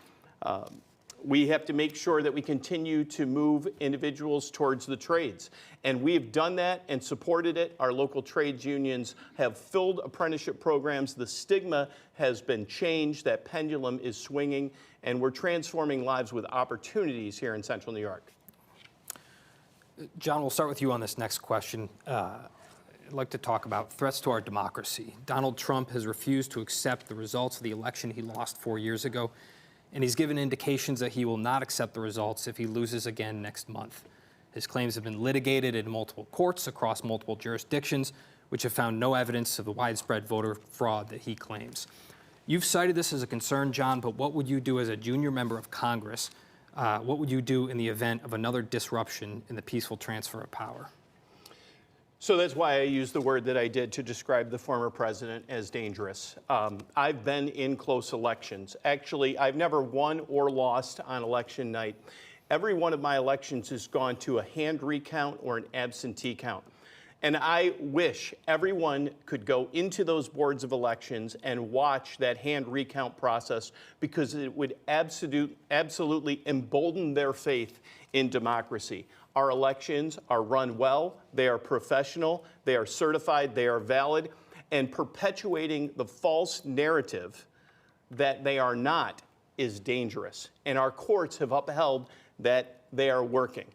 We have to make sure that we continue to move individuals towards the trades. And we have done that and supported it. Our local trades unions have filled apprenticeship programs. The stigma has been changed. That pendulum is swinging. And we're transforming lives with opportunities here in Central New York. John, we'll start with you on this next question. I'd like to talk about threats to our democracy. Donald Trump has refused to accept the results of the election he lost 4 years ago. And he's given indications that he will not accept the results if he loses again next month. His claims have been litigated in multiple courts across multiple jurisdictions, which have found no evidence of the widespread voter fraud that he claims. You've cited this as a concern, John, but what would you do as a junior member of Congress? What would you do in the event of another disruption in the peaceful transfer of power? So that's why I used the word that I did to describe the former president as dangerous. I've been in close elections. Actually, I've never won or lost on election night. Every one of my elections has gone to a hand recount or an absentee count. And I wish everyone could go into those boards of elections and watch that hand recount process, because it would absolutely embolden their faith in democracy. Our elections are run well, they are professional, they are certified, they are valid, and perpetuating the false narrative that they are not is dangerous. And our courts have upheld that they are working.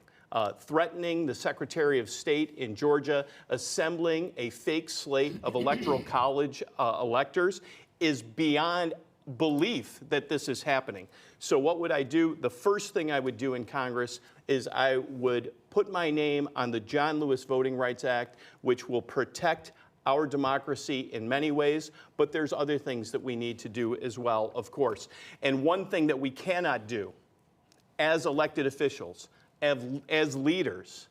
Threatening the Secretary of State in Georgia, assembling a fake slate of Electoral College electors is beyond belief that this is happening. So what would I do? The first thing I would do in Congress is I would put my name on the John Lewis Voting Rights Act, which will protect our democracy in many ways, but there's other things that we need to do as well, of course. And one thing that we cannot do as elected officials, as leaders,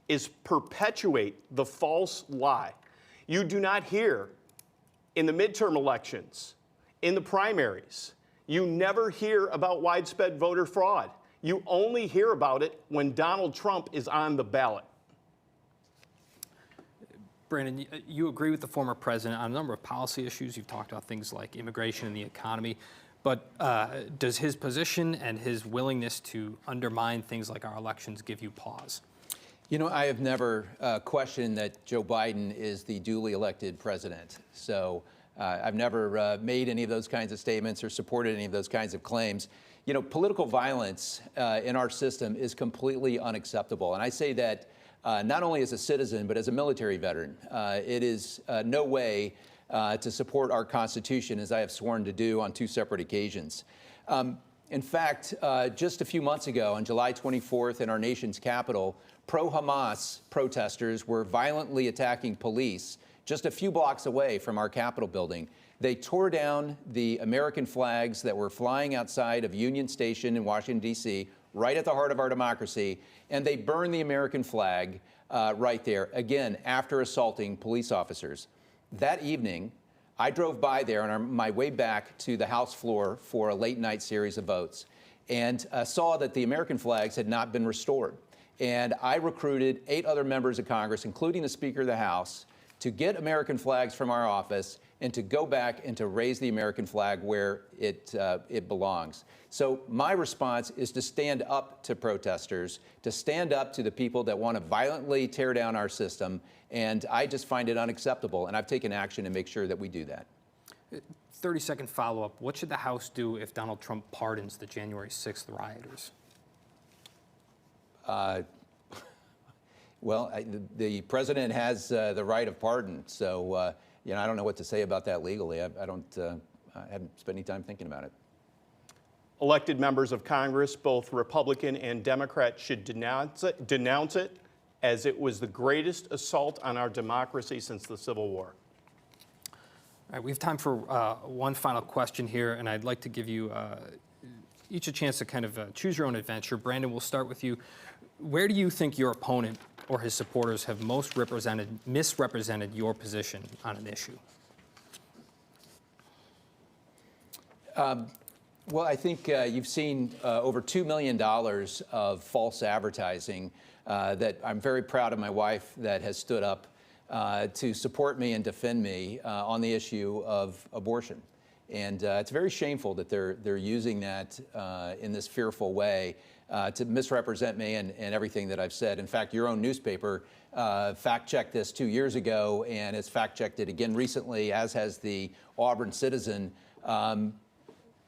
is perpetuate the false lie. You do not hear in the midterm elections, in the primaries, you never hear about widespread voter fraud. You only hear about it when Donald Trump is on the ballot. Brandon, you agree with the former president on a number of policy issues. You've talked about things like immigration and the economy. But does his position and his willingness to undermine things like our elections give you pause? You know, I have never questioned that Joe Biden is the duly elected president. So I've never made any of those kinds of statements or supported any of those kinds of claims. You know, political violence in our system is completely unacceptable. And I say that not only as a citizen, but as a military veteran. It is no way to support our Constitution, as I have sworn to do on 2 separate occasions. In fact, just a few months ago, on July 24th in our nation's capital, pro-Hamas protesters were violently attacking police just a few blocks away from our Capitol building. They tore down the American flags that were flying outside of Union Station in Washington, D.C., right at the heart of our democracy, and they burned the American flag right there, again, after assaulting police officers. That evening, I drove by there on my way back to the House floor for a late-night series of votes and saw that the American flags had not been restored. And I recruited 8 other members of Congress, including the Speaker of the House, to get American flags from our office and to go back and to raise the American flag where it belongs. So my response is to stand up to protesters, to stand up to the people that want to violently tear down our system, and I just find it unacceptable, and I've taken action to make sure that we do that. 30-second follow-up. What should the House do if Donald Trump pardons the January 6th rioters? Well, the president has the right of pardon, so you know, I don't know what to say about that legally. I haven't spent any time thinking about it. Elected members of Congress, both Republican and Democrat, should denounce it as it was the greatest assault on our democracy since the Civil War. All right, we have time for one final question here, and I'd like to give you each a chance to kind of choose your own adventure. Brandon, we'll start with you. Where do you think your opponent or his supporters have most misrepresented your position on an issue? Well, I think you've seen over $2 million of false advertising that I'm very proud of my wife that has stood up to support me and defend me on the issue of abortion. And it's very shameful that they're using that in this fearful way to misrepresent me and everything that I've said. In fact, your own newspaper fact-checked this 2 years ago, and it's fact-checked it again recently, as has the Auburn Citizen,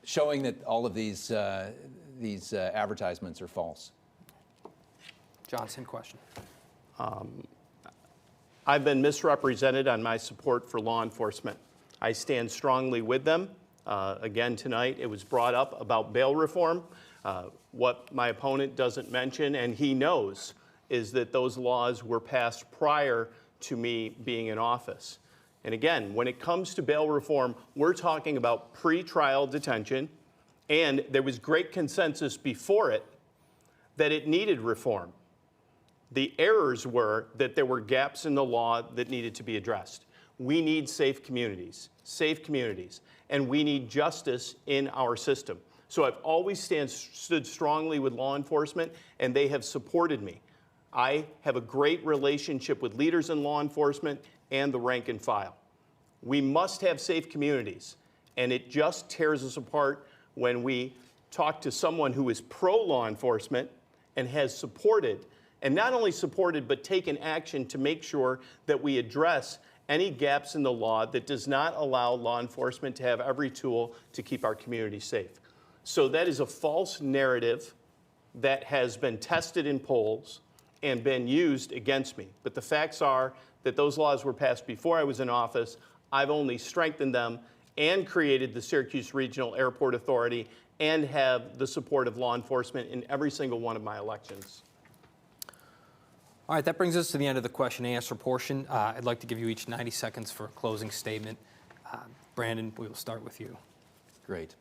showing that all of these advertisements are false. John, same question. I've been misrepresented on my support for law enforcement. I stand strongly with them. Again, tonight it was brought up about bail reform. What my opponent doesn't mention, and he knows, is that those laws were passed prior to me being in office. And again, when it comes to bail reform, we're talking about pre-trial detention, and there was great consensus before it that it needed reform. The errors were that there were gaps in the law that needed to be addressed. We need safe communities, and we need justice in our system. So I've always stood strongly with law enforcement, and they have supported me. I have a great relationship with leaders in law enforcement and the rank and file. We must have safe communities, and it just tears us apart when we talk to someone who is pro-law enforcement and has supported, and not only supported, but taken action to make sure that we address any gaps in the law that does not allow law enforcement to have every tool to keep our community safe. So that is a false narrative that has been tested in polls and been used against me. But the facts are that those laws were passed before I was in office. I've only strengthened them and created the Syracuse Regional Airport Authority and have the support of law enforcement in every single one of my elections. All right, that brings us to the end of the question and answer portion. I'd like to give you each 90 seconds for a closing statement. Brandon, we will start with you. Great.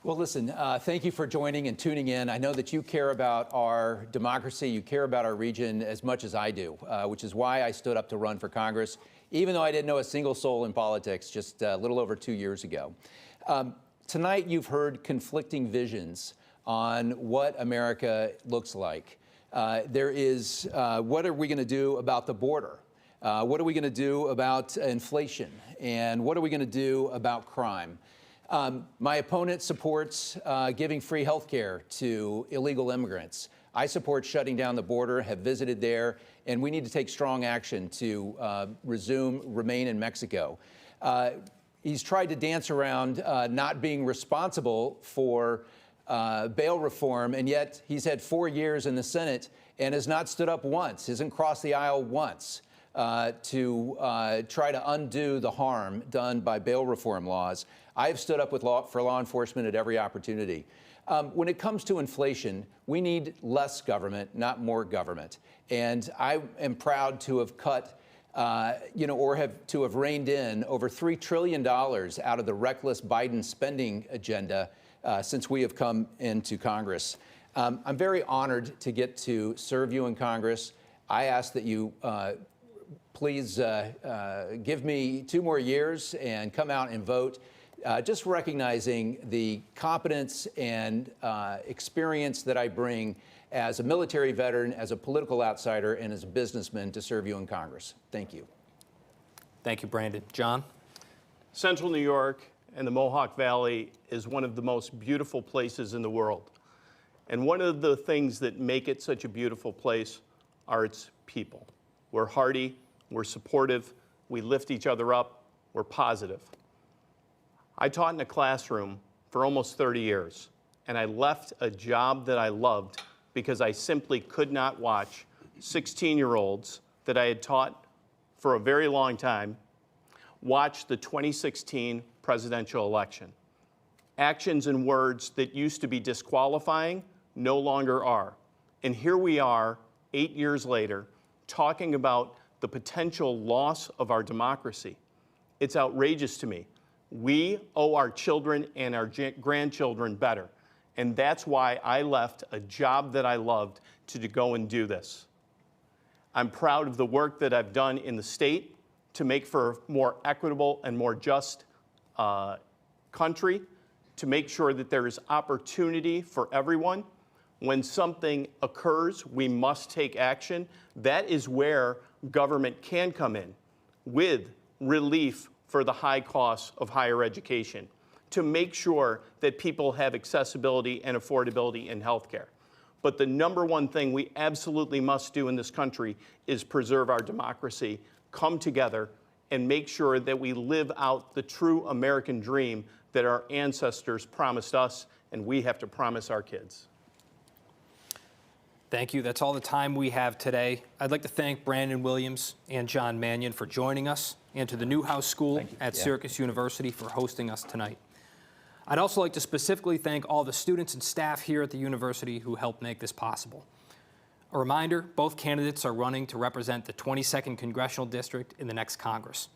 Well, listen, thank you for joining and tuning in. I know that you care about our democracy, you care about our region as much as I do, which is why I stood up to run for Congress, even though I didn't know a single soul in politics just a little over 2 years ago. Tonight, you've heard conflicting visions on what America looks like. There is, what are we going to do about the border? What are we going to do about inflation? And what are we going to do about crime? My opponent supports giving free health care to illegal immigrants. I support shutting down the border, have visited there, and we need to take strong action to remain in Mexico. He's tried to dance around not being responsible for bail reform, and yet he's had 4 years in the Senate and has not stood up once, hasn't crossed the aisle once to try to undo the harm done by bail reform laws. I've stood up for law enforcement at every opportunity. When it comes to inflation, we need less government, not more government. And I am proud to have cut, to have reined in over $3 trillion out of the reckless Biden spending agenda since we have come into Congress. I'm very honored to get to serve you in Congress. I ask that you please give me 2 more years and come out and vote. Just recognizing the competence and experience that I bring as a military veteran, as a political outsider, and as a businessman to serve you in Congress. Thank you. Thank you, Brandon. John? Central New York and the Mohawk Valley is one of the most beautiful places in the world. And one of the things that make it such a beautiful place are its people. We're hearty, we're supportive, we lift each other up, we're positive. I taught in a classroom for almost 30 years, and I left a job that I loved because I simply could not watch 16-year-olds that I had taught for a very long time watch the 2016 presidential election. Actions and words that used to be disqualifying no longer are. And here we are, 8 years later, talking about the potential loss of our democracy. It's outrageous to me. We owe our children and our grandchildren better. And that's why I left a job that I loved to go and do this. I'm proud of the work that I've done in the state to make for a more equitable and more just country, to make sure that there is opportunity for everyone. When something occurs, we must take action. That is where government can come in with relief for the high costs of higher education, to make sure that people have accessibility and affordability in healthcare. But the number one thing we absolutely must do in this country is preserve our democracy, come together, and make sure that we live out the true American dream that our ancestors promised us and we have to promise our kids. Thank you. That's all the time we have today. I'd like to thank Brandon Williams and John Mannion for joining us, and to the Newhouse School at Syracuse University for hosting us tonight. I'd also like to specifically thank all the students and staff here at the university who helped make this possible. A reminder, both candidates are running to represent the 22nd Congressional District in the next Congress.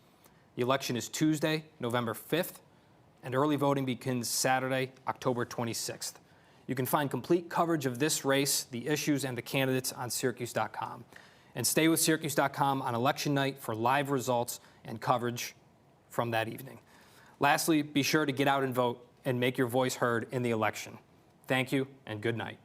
The election is Tuesday, November 5th, and early voting begins Saturday, October 26th. You can find complete coverage of this race, the issues, and the candidates on syracuse.com. And stay with syracuse.com on election night for live results and coverage from that evening. Lastly, be sure to get out and vote and make your voice heard in the election. Thank you and good night.